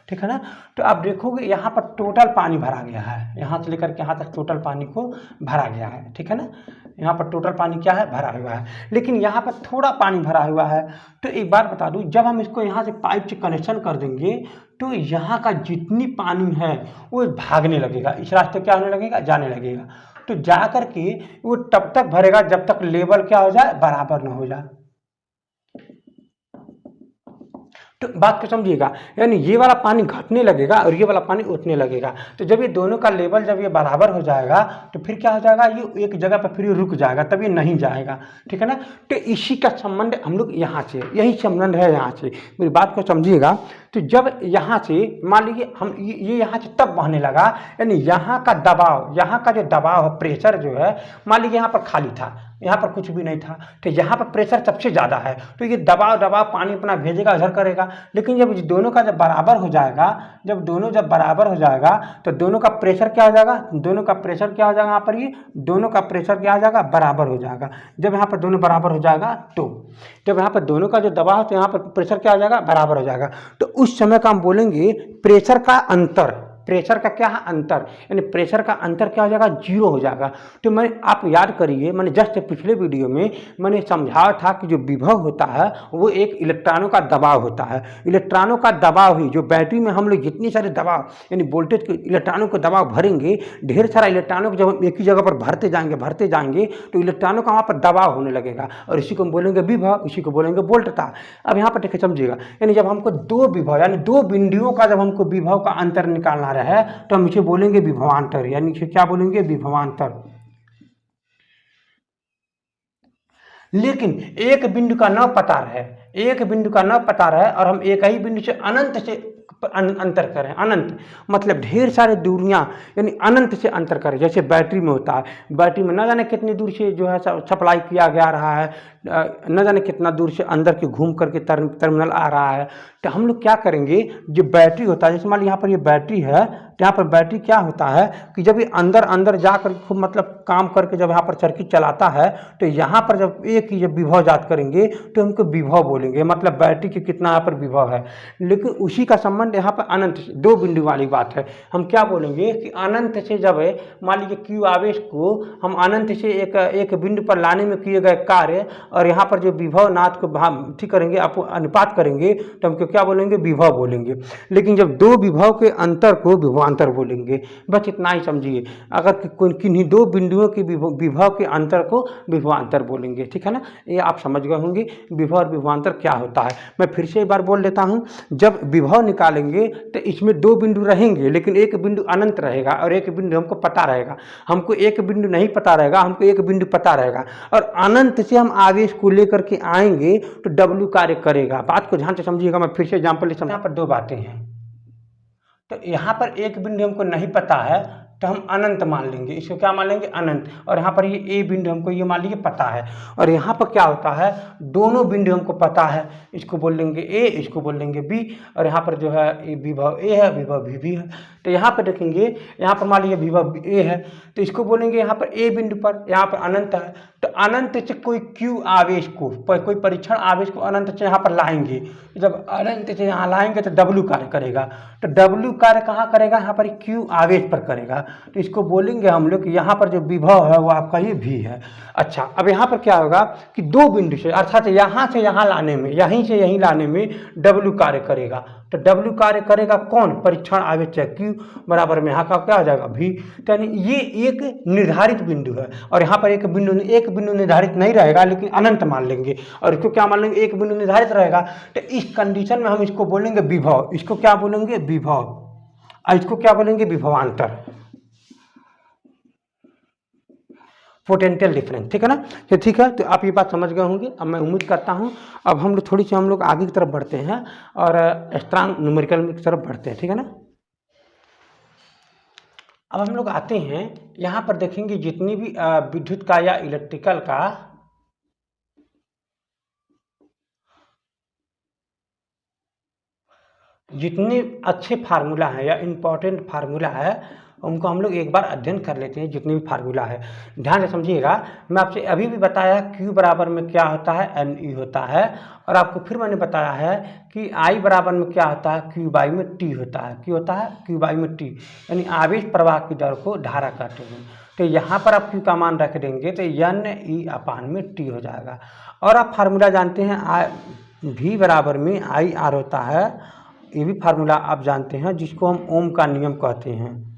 ठीक है ना। तो आप देखोगे यहाँ पर टोटल पानी भरा गया है, यहाँ से लेकर के यहाँ तक टोटल पानी को भरा गया है, ठीक है ना। यहाँ पर टोटल पानी क्या है? भरा हुआ है। लेकिन यहाँ पर थोड़ा पानी भरा हुआ है। तो एक बात बता दूँ, जब हम इसको यहाँ से पाइप से कनेक्शन कर देंगे तो यहाँ का जितनी पानी है वो भागने लगेगा, इस रास्ते क्या होने लगेगा? जाने लगेगा। तो जा कर के वो तब तक भरेगा जब तक लेवल क्या हो जाए? बराबर ना हो जाए। तो बात को समझिएगा, यानी ये वाला पानी घटने लगेगा और ये वाला पानी उठने लगेगा। तो जब ये दोनों का लेवल जब ये बराबर हो जाएगा तो फिर क्या हो जाएगा? ये एक जगह पर फिर रुक जाएगा, तब ये नहीं जाएगा, ठीक है ना। तो इसी का संबंध हम लोग यहाँ से, यही संबंध है यहाँ से, मेरी बात को समझिएगा। तो जब यहाँ से मान लीजिए हम ये यहाँ से तब बहने लगा, यानी यहाँ का दबाव, यहाँ का जो दबाव है, प्रेशर जो है, मान लीजिए यहाँ पर खाली था, यहाँ पर कुछ भी नहीं था, तो यहाँ पर प्रेशर सबसे ज़्यादा है, तो ये दबाव पानी अपना भेजेगा, उधर करेगा। लेकिन जब दोनों का जब बराबर हो जाएगा, जब बराबर हो जाएगा तो दोनों का प्रेशर क्या हो जाएगा? दोनों का प्रेशर क्या हो जाएगा? यहाँ पर ये दोनों का प्रेशर क्या हो जाएगा? बराबर हो जाएगा। जब यहाँ पर दोनों बराबर हो जाएगा तो जब यहाँ पर दोनों का जो दबाव है तो यहाँ पर प्रेशर क्या हो जाएगा? बराबर हो जाएगा। तो उस समय का हम बोलेंगे प्रेशर का अंतर। प्रेशर का क्या है? अंतर। यानी प्रेशर का अंतर क्या हो जाएगा? जीरो हो जाएगा। तो आप याद करिए, मैंने जस्ट पिछले वीडियो में मैंने समझाया था कि जो विभव होता है वो एक इलेक्ट्रॉनों का दबाव होता है। इलेक्ट्रॉनों का दबाव ही, जो बैटरी में हम लोग जितनी सारे दबाव, यानी वोल्टेज के इलेक्ट्रॉनों को दबाव भरेंगे, ढेर सारा इलेक्ट्रॉनों को जब हम एक ही जगह पर भरते जाएंगे तो इलेक्ट्रॉनों का वहाँ पर दबाव होने लगेगा, और इसी को हम बोलेंगे विभव, इसी को बोलेंगे वोल्टता। अब यहाँ पर देखिए समझिएगा, यानी जब हमको दो विभव, यानी दो बिंदुओं का जब हमको विभव का अंतर निकालना है तो हम इसे बोलेंगे विभवांतर, यानी इसे क्या बोलेंगे? विभवांतर। लेकिन एक बिंदु का न पता रहे, एक बिंदु का न पता रहे और हम एक ही बिंदु से अनंत से अंतर करें, अनंत मतलब ढेर सारे दूरियां, यानी अनंत से अंतर करें। जैसे बैटरी में होता है, बैटरी में न जाने कितनी दूर से जो है सप्लाई किया गया रहा है, न जाने कितना दूर से अंदर के घूम करके टर्मिनल आ रहा है। तो हम लोग क्या करेंगे, जो बैटरी होता है, जैसे मान लीजिए यहाँ पर ये बैटरी है, तो यहाँ पर बैटरी क्या होता है कि जब ये अंदर जाकर खूब मतलब काम करके जब यहाँ पर सर्किट चलाता है, तो यहाँ पर जब एक ही जब विभव जात करेंगे तो हमको विभव बोलेंगे, मतलब बैटरी के कितना यहाँ पर विभव है। लेकिन उसी का संबंध यहाँ पर अनंत से, दो बिंदु वाली बात है। हम क्या बोलेंगे कि अनंत से जब मान लीजिए क्यू आवेश को हम अनंत से एक बिंदु पर लाने में किए गए कार्य और यहाँ पर जो विभव नाथ को ठीक करेंगे, अनुपात करेंगे, तो हमको क्या बोलेंगे? विभव बोलेंगे। लेकिन जब दो विभव के अंतर को विभवांतर बोलेंगे। बस इतना ही समझिए, अगर किन्हीं दो बिंदुओं के विभव के अंतर को विभवांतर बोलेंगे, ठीक है ना। ये आप समझ गए होंगे विभव और विभवांतर क्या होता है। मैं फिर से एक बार बोल देता हूँ, जब विभव निकालेंगे तो इसमें दो बिंदु रहेंगे, लेकिन एक बिंदु अनंत रहेगा और एक बिंदु हमको पता रहेगा। हमको एक बिंदु नहीं पता रहेगा, हमको एक बिंदु पता रहेगा, और अनंत से हम आवेश को लेकर के आएंगे तो W कार्य करेगा। बात को ध्यान से समझिएगा, मैं फिर से एग्जाम्पल ले। यहाँ पर दो बातें हैं, तो यहाँ पर एक बिंदु हमको नहीं पता है तो हम अनंत मान लेंगे, इसको क्या मान लेंगे? अनंत। और यहाँ पर ये ए बिंदु हमको ये मान लीजिए पता है, और यहाँ पर क्या होता है, दोनों बिंदु हमको पता है, इसको बोल लेंगे ए, इसको बोल लेंगे बी, और यहाँ पर जो है विभव ए है, विभव भी है। तो यहाँ पर देखेंगे, यहाँ पर मान लीजिए विभव ए है, तो इसको बोलेंगे यहाँ पर ए बिंदु पर, यहाँ पर अनंत है, तो अनंत से कोई क्यू आवेश को, कोई परीक्षण आवेश को अनंत से यहाँ पर लाएंगे। जब अनंत से यहाँ लाएंगे तो W कार्य करेगा, तो W कार्य कहाँ करेगा? यहाँ पर क्यू आवेश पर करेगा। तो इसको बोलेंगे हम लोग कि यहाँ पर जो विभव है वो आपका ये भी है। अच्छा, अब यहाँ पर क्या होगा कि दो बिंदु से अर्थात यहाँ से यहाँ लाने में, यहीं से यहीं लाने में W कार्य करेगा। तो W कार्य करेगा कौन? परीक्षण आवेशक Q बराबर में यहाँ का क्या हो जाएगा V। तो यानी ये एक निर्धारित बिंदु है और यहाँ पर एक बिंदु निर्धारित नहीं रहेगा, लेकिन अनंत मान लेंगे। और इसको क्या मान लेंगे? एक बिंदु निर्धारित रहेगा। तो इस कंडीशन में हम इसको बोलेंगे विभव। इसको क्या बोलेंगे? विभव। और इसको क्या बोलेंगे? विभवांतर, पोटेंशियल डिफरेंस। ठीक है ना? तो ठीक है, तो आप ये बात समझ गए होंगे। अब मैं उम्मीद करता हूँ अब हम लोग आगे की तरफ बढ़ते हैं और स्ट्रांग न्यूमेरिकल की तरफ बढ़ते हैं। ठीक है ना? अब हम लोग आते हैं यहाँ पर देखेंगे जितनी भी विद्युत का या इलेक्ट्रिकल का जितने अच्छे फार्मूला है या इम्पोर्टेंट फार्मूला है उनको हम लोग एक बार अध्ययन कर लेते हैं। जितने भी फार्मूला है ध्यान से समझिएगा। मैं आपसे अभी भी बताया Q बराबर में क्या होता है? NE होता है। और आपको फिर मैंने बताया है कि I बराबर में क्या होता है? Q बाई में T होता है। Q होता है Q बाई में T, यानी आवेश प्रवाह की दर को धारा कहते हैं। तो यहाँ पर आप Q का मान रख देंगे तो NE अपान में T हो जाएगा। और आप फार्मूला जानते हैं V बराबर में IR होता है। ये भी फार्मूला आप जानते हैं जिसको हम ओम का नियम कहते हैं।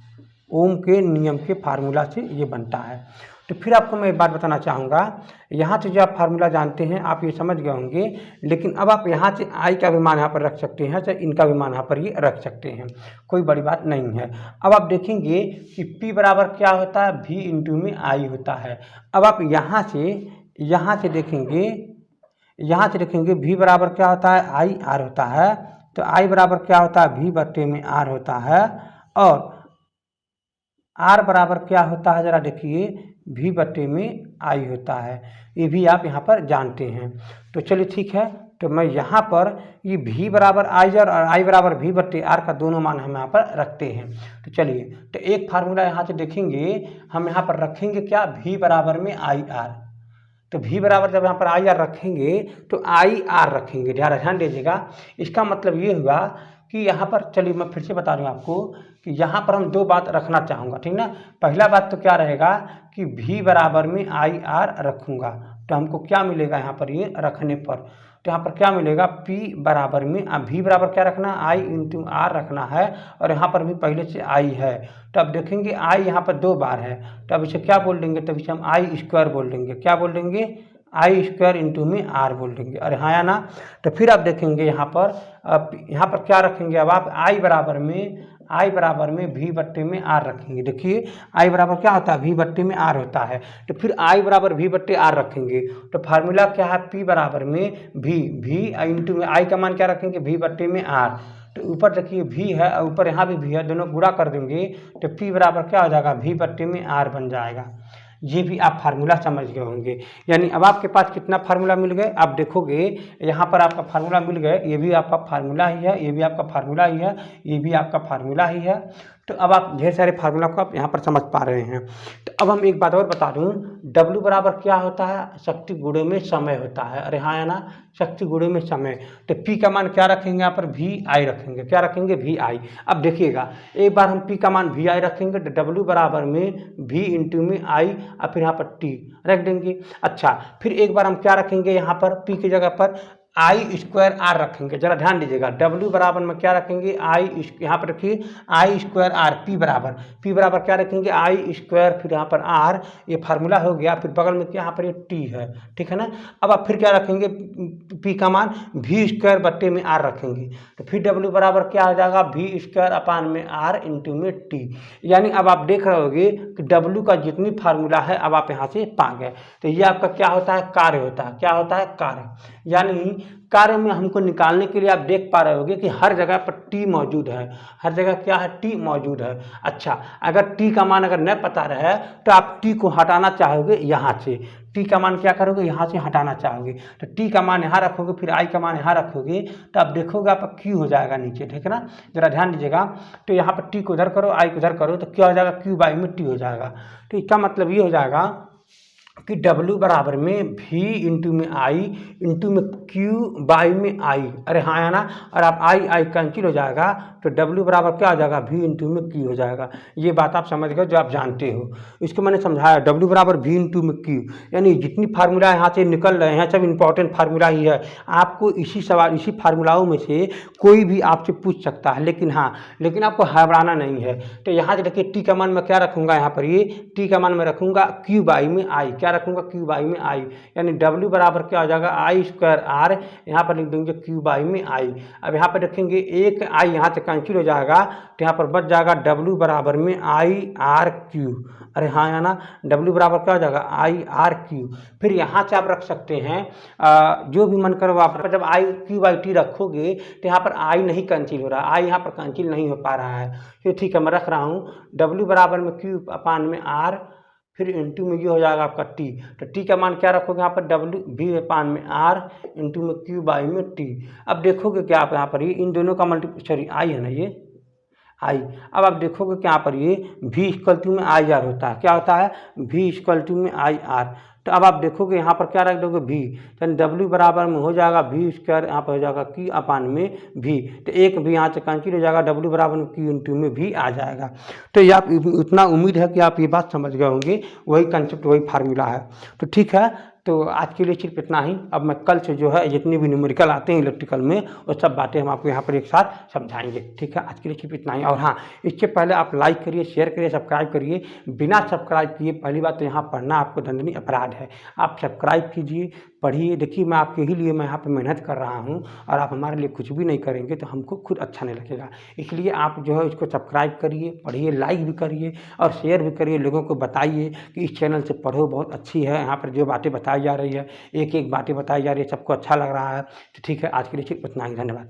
ओम के नियम के फार्मूला से ये बनता है। तो फिर आपको मैं एक बात बताना चाहूँगा, यहाँ से जो आप फार्मूला जानते हैं आप ये समझ गए होंगे, लेकिन अब आप यहाँ से आई का भी मान यहाँ पर रख सकते हैं, चाहे इनका भी मान यहाँ पर ये रख सकते हैं, कोई बड़ी बात नहीं है। अब आप देखेंगे कि P बराबर क्या होता है? V इंटू में आई होता है। अब आप यहाँ से देखेंगे V बराबर क्या होता है? आई आर होता है। तो I बराबर क्या होता है? V बट्टे में R होता है। और R बराबर क्या होता है? ज़रा देखिए, V बट्टे में I होता है। ये भी आप यहाँ पर जानते हैं। तो चलिए ठीक है, तो मैं यहाँ पर ये V बराबर I और I बराबर V बट्टे R का दोनों मान हम यहाँ पर रखते हैं। तो चलिए, तो एक फार्मूला यहाँ से देखेंगे, हम यहाँ पर रखेंगे क्या? V बराबर में IR। तो V बराबर जब यहाँ पर IR रखेंगे तो IR रखेंगे। ध्यान दीजिएगा। इसका मतलब ये हुआ कि यहाँ पर, चलिए मैं फिर से बता रहा हूँ आपको कि यहाँ पर हम दो बात रखना चाहूँगा। ठीक ना? पहला बात तो क्या रहेगा कि V बराबर में IR रखूँगा तो हमको क्या मिलेगा यहाँ पर ये रखने पर? तो यहाँ पर क्या मिलेगा? P बराबर में V बराबर क्या रखना? I इंटू R रखना है। और यहाँ पर भी पहले से I है। तो अब देखेंगे I यहाँ पर दो बार है, तो अब इसे क्या बोल देंगे? तब इसे हम I स्क्वायर बोल देंगे। क्या बोल देंगे? I स्क्वायर इंटू में R बोल देंगे। अरे हाँ या ना? तो फिर आप देखेंगे यहाँ पर क्या रखेंगे? अब आप I बराबर में V बट्टे में R रखेंगे। देखिए I बराबर क्या होता है? V बट्टे में R होता है। तो फिर I बराबर V बट्टे R रखेंगे तो फार्मूला क्या है? P बराबर में V इंटू में I का मान क्या रखेंगे? V बट्टे में R। तो ऊपर देखिए V है और ऊपर यहाँ भी V है, दोनों गुणा कर देंगे तो P बराबर क्या हो जाएगा? V बट्टे में R बन जाएगा। ये भी आप फार्मूला समझ गए होंगे। यानी अब आपके पास कितना फार्मूला मिल गए? आप देखोगे यहाँ पर आपका फार्मूला मिल गए। ये भी आपका फार्मूला ही है, ये भी आपका फार्मूला ही है, ये भी आपका फार्मूला ही है। तो अब आप ढेर सारे फार्मूला को आप यहाँ पर समझ पा रहे हैं। तो अब हम एक बात और बता दूँ, W बराबर क्या होता है? शक्ति गुणे में समय होता है। अरे हाँ या ना? शक्ति गुणे में समय। तो P का मान क्या रखेंगे? यहाँ पर VI रखेंगे। क्या रखेंगे? VI। अब देखिएगा, एक बार हम P का मान VI रखेंगे तो W बराबर में V इंटू में I और फिर यहाँ पर T रख देंगे। अच्छा, फिर एक बार हम क्या रखेंगे? यहाँ पर P की जगह पर I स्क्वायर R रखेंगे। जरा ध्यान दीजिएगा, W बराबर में क्या रखेंगे? यहाँ पर रखिए I स्क्वायर R। P बराबर क्या रखेंगे? I स्क्वायर फिर यहाँ पर R। ये फार्मूला हो गया। फिर बगल में क्या? यहाँ पर ये T है। ठीक है ना? अब आप फिर क्या रखेंगे? P का मान V स्क्वायर बट्टे में R रखेंगे। तो फिर W बराबर क्या हो जाएगा? V स्क्वायर अपान में R इंटू में T। यानी अब आप देख रहे होगे कि W का जितनी फार्मूला है अब आप यहाँ से पा गए। तो ये आपका क्या होता है? कार्य होता है। क्या होता है? कार्य। यानी कार्य में हमको निकालने के लिए आप देख पा रहे होगे कि हर जगह पर T मौजूद है। हर जगह क्या है? T मौजूद है। अच्छा, अगर T का मान अगर न पता रहे तो आप T को हटाना चाहोगे यहाँ से। T का मान क्या करोगे? यहाँ से हटाना चाहोगे तो T का मान यहाँ रखोगे, फिर I का मान यहाँ रखोगे तो आप देखोगे आपका Q हो जाएगा नीचे। ठीक है ना? जरा ध्यान दीजिएगा। तो यहाँ पर T को उधर करो, I को उधर करो तो क्या हो जाएगा? Q बाई में T हो जाएगा। तो इसका मतलब ये हो जाएगा कि W बराबर में V इंटू में I इंटू में Q बाई में I। अरे हाँ या ना, और आप I कैंसिल हो जाएगा तो W बराबर क्या हो जाएगा, V इंटू में Q हो जाएगा। ये बात आप समझ गए जो आप जानते हो। इसको मैंने समझाया, W बराबर V इंटू में Q, यानी जितनी फार्मूला यहाँ से निकल रहे हैं सब इंपॉर्टेंट फार्मूला ही है। आपको इसी सवाल, इसी फार्मूलाओं में से कोई भी आपसे पूछ सकता है, लेकिन हाँ, लेकिन आपको घबराना नहीं है। तो यहाँ से देखिए T का मान मैं क्या रखूँगा, यहाँ पर ये T का मान मैं रखूँगा Q बाई में I। क्या रखूँगा, Q बाई में I, यानी W बराबर क्या हो जाएगा, I स्क्वायर R, यहाँ पर लिख देंगे Q बाई में I। अब यहाँ पर रखेंगे एक I यहाँ से कैंसिल हो जाएगा तो यहाँ पर बच जाएगा W बराबर में I R Q। अरे हाँ या ना, W बराबर क्या हो जाएगा, I R Q। फिर यहाँ से आप रख सकते हैं जो भी मन करो आप, जब I Q बाई T रखोगे तो यहाँ पर I नहीं कैंसिल हो रहा, I यहाँ पर कैंसिल नहीं हो पा रहा है। तो ठीक है, मैं रख रहा हूँ W बराबर में Q अपान में R, फिर इंटू में ये हो जाएगा आपका T। तो T का मान क्या रखोगे यहाँ पर, W V अपान में R इंटू में Q बाई में T। अब देखोगे क्या आप यहाँ पर ये इन दोनों का सॉरी I है ना, ये I। अब आप देखोगे कि यहाँ पर ये V इक्वल टू में आई आर होता है। क्या होता है, V इक्वल टू में आई आर। तो अब आप देखोगे यहाँ पर क्या रख दोगे, V, तो W बराबर में हो जाएगा V स्क्वायर, यहाँ पर हो जाएगा Q अपान में V। तो एक भी यहाँ से कैंसिल हो जाएगा, W बराबर में Q इंटू में V आ जाएगा। तो ये आप, उतना उम्मीद है कि आप ये बात समझ गए होंगे, वही कंसेप्ट वही फार्मूला है। तो ठीक है, तो आज के लिए सिर्फ इतना ही। अब मैं कल से जो है जितने भी न्यूमेरिकल आते हैं इलेक्ट्रिकल में, वो सब बातें हम आपको यहाँ पर एक साथ समझाएंगे। ठीक है, आज के लिए सिर्फ इतना ही। और हाँ, इससे पहले आप लाइक करिए, शेयर करिए, सब्सक्राइब करिए। बिना सब्सक्राइब किए पहली बात तो यहाँ पढ़ना आपको दंडनीय अपराध है। आप सब्सक्राइब कीजिए, पढ़िए। देखिए, मैं आपके ही लिए मैं यहाँ पर मेहनत कर रहा हूँ, और आप हमारे लिए कुछ भी नहीं करेंगे तो हमको खुद अच्छा नहीं लगेगा। इसलिए आप जो है इसको सब्सक्राइब करिए, पढ़िए, लाइक भी करिए और शेयर भी करिए। लोगों को बताइए कि इस चैनल से पढ़ो, बहुत अच्छी है। यहाँ पर जो बातें बताई जा रही है, एक एक बातें बताई जा रही है, सबको अच्छा लग रहा है। तो ठीक है, आज के लिए सिर्फ इतना ही। धन्यवाद।